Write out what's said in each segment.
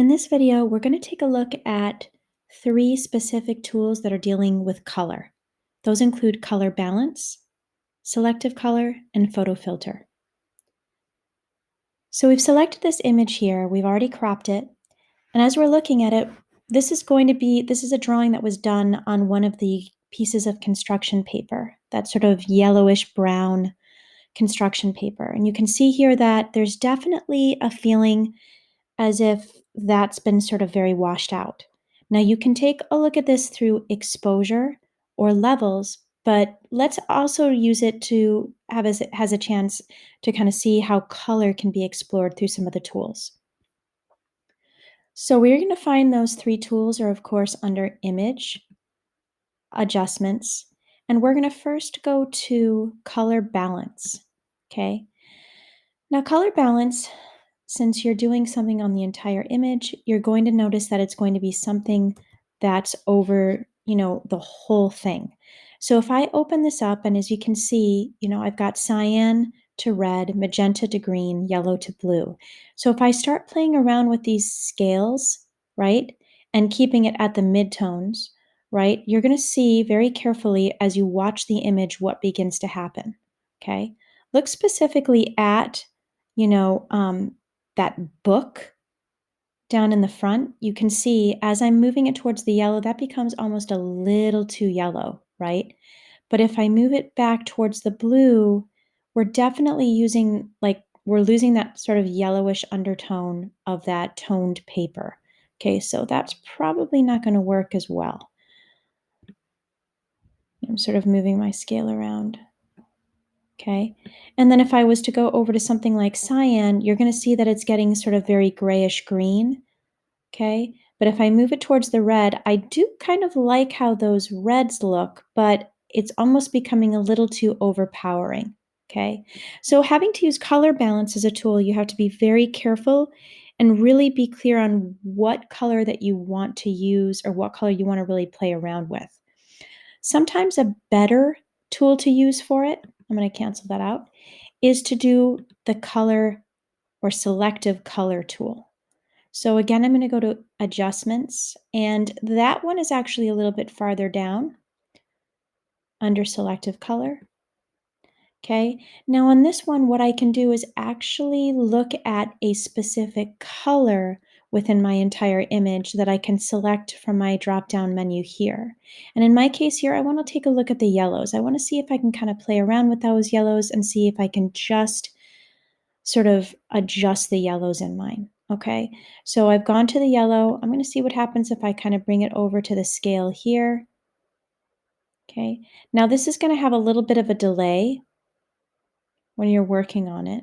In this video, we're going to take a look at 3 specific tools that are dealing with color. Those include color balance, selective color, and photo filter. So we've selected this image here, we've already cropped it, and as we're looking at it, this is a drawing that was done on one of the pieces of construction paper, that sort of yellowish brown construction paper. And you can see here that there's definitely a feeling as if that's been sort of very washed out. Now you can take a look at this through exposure or levels, but let's also use it to have has a chance to kind of see how color can be explored through some of the tools. So we're going to find those 3 tools are of course under image, adjustments, and we're going to first go to color balance. Okay. Now color balance, since you're doing something on the entire image, you're going to notice that it's going to be something that's over, the whole thing. So if I open this up, and as you can see, I've got cyan to red, magenta to green, yellow to blue. So if I start playing around with these scales, right, and keeping it at the midtones, right, you're going to see very carefully as you watch the image what begins to happen. Okay. Look specifically at, you know, um, that book down in the front. You can see as I'm moving it towards the yellow, that becomes almost a little too yellow, right? But if I move it back towards the blue, we're definitely we're losing that sort of yellowish undertone of that toned paper. Okay, so that's probably not going to work as well. I'm sort of moving my scale around. Okay. And then if I was to go over to something like cyan, you're going to see that it's getting sort of very grayish green. Okay. But if I move it towards the red, I do kind of like how those reds look, but it's almost becoming a little too overpowering. Okay. So having to use color balance as a tool, you have to be very careful and really be clear on what color that you want to use or what color you want to really play around with. Sometimes a better tool to use for it, I'm going to cancel that out, is to do the color or selective color tool. So again, I'm going to go to adjustments, and that one is actually a little bit farther down under selective color. Okay, now on this one, what I can do is actually look at a specific color within my entire image that I can select from my drop-down menu here. And in my case here, I want to take a look at the yellows. I want to see if I can kind of play around with those yellows and see if I can just sort of adjust the yellows in mine. Okay, so I've gone to the yellow. I'm going to see what happens if I kind of bring it over to the scale here. Okay, now this is going to have a little bit of a delay when you're working on it.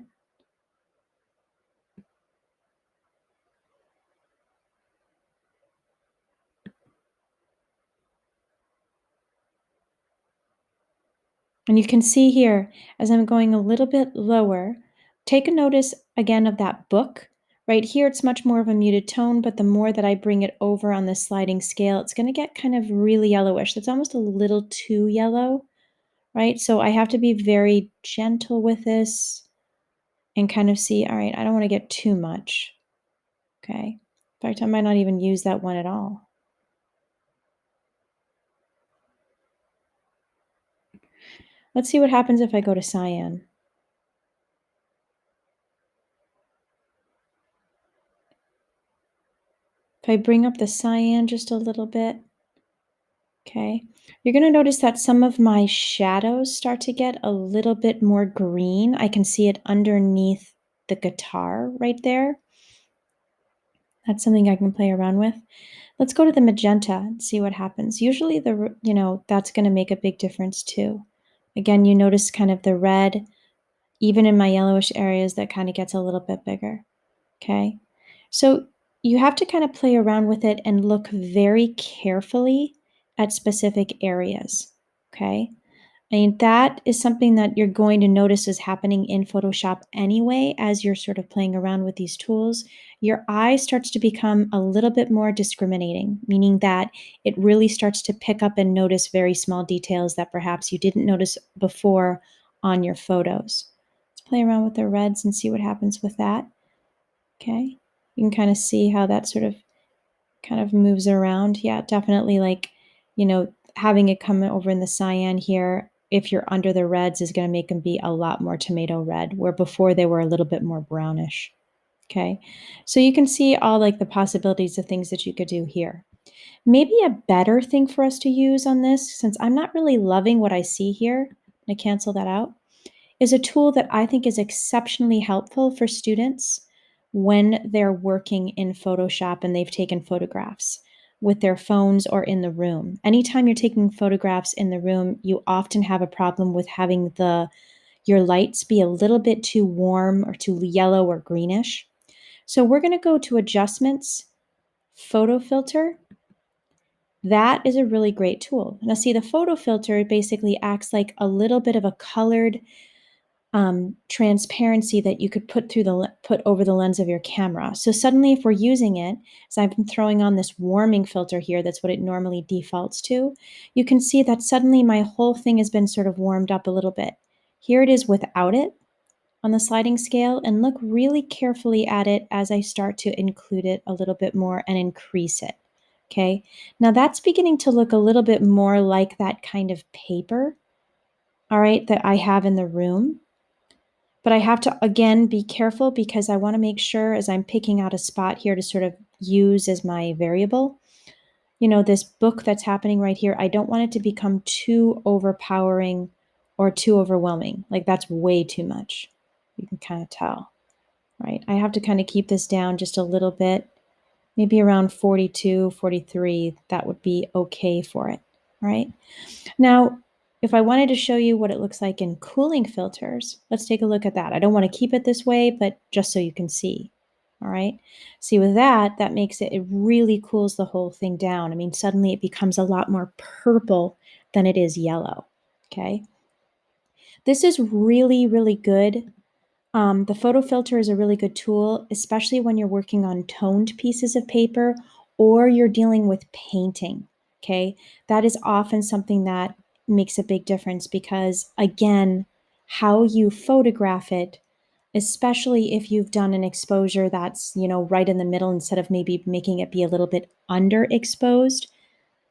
And you can see here, as I'm going a little bit lower, take a notice again of that book. Right here, it's much more of a muted tone, but the more that I bring it over on the sliding scale, it's going to get kind of really yellowish. It's almost a little too yellow, right? So I have to be very gentle with this and kind of see, all right, I don't want to get too much. Okay. In fact, I might not even use that one at all. Let's see what happens if I go to cyan. If I bring up the cyan just a little bit, okay, you're going to notice that some of my shadows start to get a little bit more green. I can see it underneath the guitar right there. That's something I can play around with. Let's go to the magenta and see what happens. Usually that's going to make a big difference too. Again, you notice kind of the red, even in my yellowish areas, that kind of gets a little bit bigger. Okay. So you have to kind of play around with it and look very carefully at specific areas. Okay. I mean, that is something that you're going to notice is happening in Photoshop anyway, as you're sort of playing around with these tools. Your eye starts to become a little bit more discriminating, meaning that it really starts to pick up and notice very small details that perhaps you didn't notice before on your photos. Let's play around with the reds and see what happens with that. Okay. You can kind of see how that sort of kind of moves around. Yeah, definitely like, having it come over in the cyan here, if you're under the reds, is going to make them be a lot more tomato red, where before they were a little bit more brownish. Okay, so you can see all like the possibilities of things that you could do here. Maybe a better thing for us to use on this, since I'm not really loving what I see here, I'm going to cancel that out, is a tool that I think is exceptionally helpful for students when they're working in Photoshop and they've taken photographs with their phones or in the room. Anytime you're taking photographs in the room, you often have a problem with having your lights be a little bit too warm or too yellow or greenish. So we're going to go to Adjustments, Photo Filter. That is a really great tool. Now see, the photo filter basically acts like a little bit of a colored transparency that you could put over the lens of your camera. So suddenly, if we're using it, as I've been throwing on this warming filter here, that's what it normally defaults to, you can see that suddenly my whole thing has been sort of warmed up a little bit. Here it is without it on the sliding scale, and look really carefully at it as I start to include it a little bit more and increase it. Okay, now that's beginning to look a little bit more like that kind of paper, all right, that I have in the room. But I have to, again, be careful because I want to make sure as I'm picking out a spot here to sort of use as my variable, this book that's happening right here, I don't want it to become too overpowering or too overwhelming. Like that's way too much. You can kind of tell, right? I have to kind of keep this down just a little bit, maybe around 42, 43. That would be okay for it, right? Now, if I wanted to show you what it looks like in cooling filters, let's take a look at that. I don't want to keep it this way, but just so you can see. All right. See, with that makes it really cools the whole thing down. I mean, suddenly it becomes a lot more purple than it is yellow. Okay. This is really, really good. The photo filter is a really good tool, especially when you're working on toned pieces of paper or you're dealing with painting. Okay, that is often something that makes a big difference because, again, how you photograph it, especially if you've done an exposure that's, right in the middle instead of maybe making it be a little bit underexposed,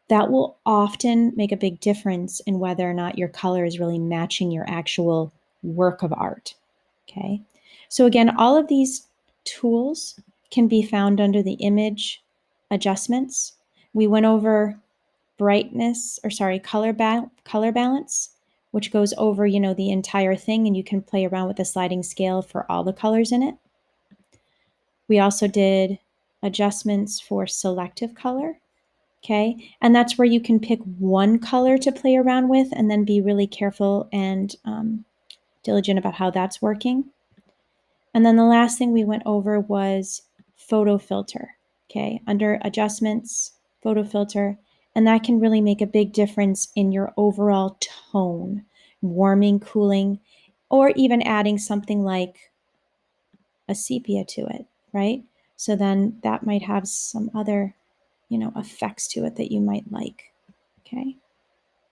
that will often make a big difference in whether or not your color is really matching your actual work of art. Okay, so again, all of these tools can be found under the image adjustments. We went over color balance, which goes over, the entire thing, and you can play around with the sliding scale for all the colors in it. We also did adjustments for selective color. Okay, and that's where you can pick one color to play around with and then be really careful and diligent about how that's working. And then the last thing we went over was photo filter. Okay, under adjustments, photo filter, and that can really make a big difference in your overall tone, warming, cooling, or even adding something like a sepia to it, right? So then that might have some other, effects to it that you might like. Okay.